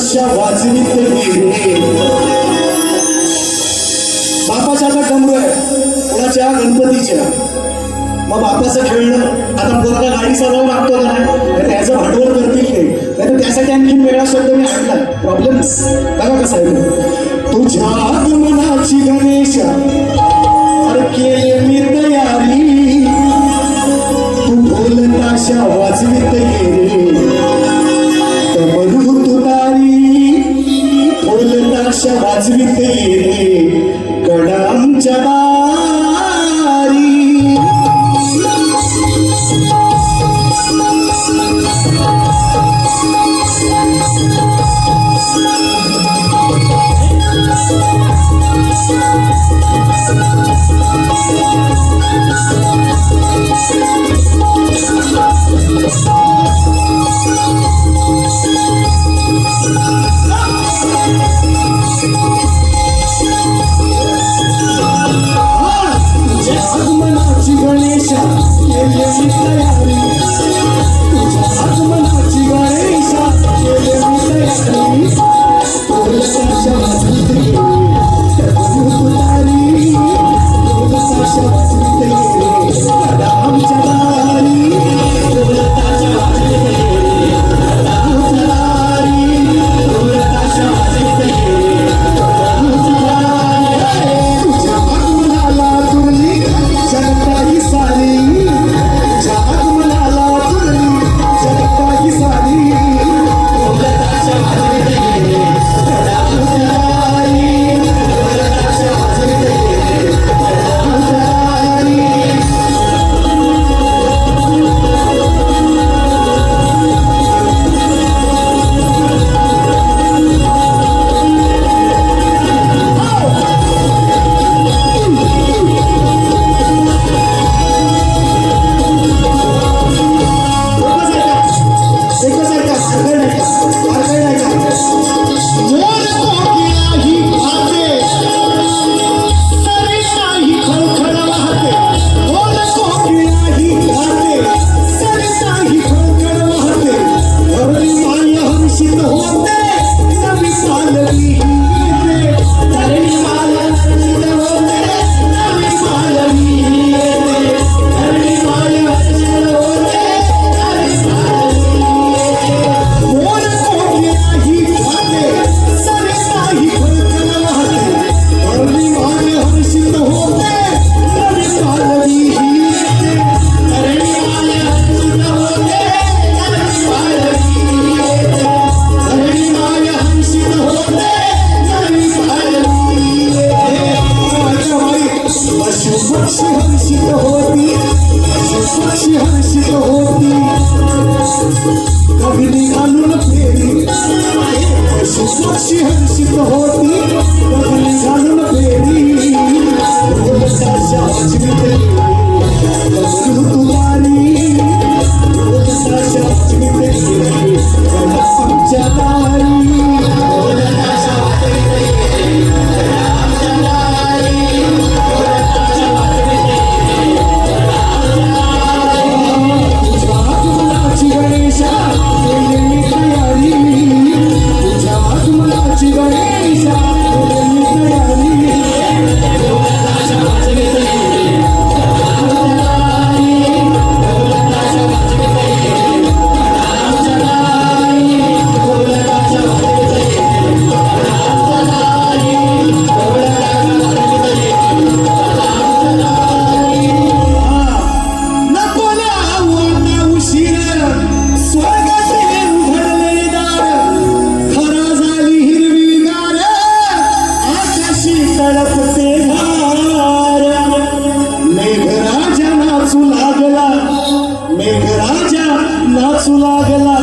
ताशा वाजवीत गेले. बापाच्या आता डमरू आहे कोणाच्या गणपतीच्या. मग बापाचं खेळणं आता पोरगा गाडी चालवून मागतो का नाही त्याचं भांडवल करतील ते नाही त्यासाठी आणखी वेगळा शब्द मी आणला. प्रॉब्लेम बघा कसा आहे. तुझ्या आगमनाची गणेशा अरे केले मी तयारी. तू ढोल ताशा वाजवीत गेले तर म्हणू तुतारी. ढोल ताशा वाजवीत गेले कडा आमच्या दारी. आगमनाची गणेशा केली मी तयारी. तुझ्या आगमनाची गणेशा केली मी तयारी. ढोल ताशा वाजवीत गेले तर म्हणू तुतारी. ढोल ताशा वाजवीत गेले कडा आमच्या दारी. ढोल ताशा वाजवीत गेले कडा आमच्या दारी. ढोल ताशा वाजवीत गेले कडा आमच्या दारी. तुझ्या आगमनाला तुरली जनता ही सारी. तुझ्या आगमनाला तुरली जनता ही सारी. ढोल ताशा वाजवीत गेले कडा आमच्या दारी. ढोल ताशा वाजवीत गेले कडा आमच्या दारी. कभी घालून फेरी हर्षित होती. कभी घालून फेरी. ढोल ताशा वाजवीत गेले म्हणू तुतारी. ढोल ताशा वाजवीत गेले कडा आमच्या दारी. ढोल ताशा वाजवीत गेले कडा आमच्या दारी. ढोल ताशा वाजवीत गेले कडा आमच्या दारी. तुझ्या आगमनाची गणेशा केली मी तयारी. तुझ्या आगमनाची गणेशा केली मी तयारी. ढोल ताशा वाजवीत गेले कडा आमच्या दारी. ढोल ताशा वाजवीत गेले कडा आमच्या दारी. ढोल ताशा वाजवीत गेले कडा आमच्या दारी. ढोल ताशा वाजवीत गेले कडा आमच्या दारी. नको लावू आता उशीर स्वर्गाचे उघडले दार. खरा झाली हिरवीगार आकाशी तळपते धार. मेघराजा नाचू लागला. मेघराजा नाचू लागला.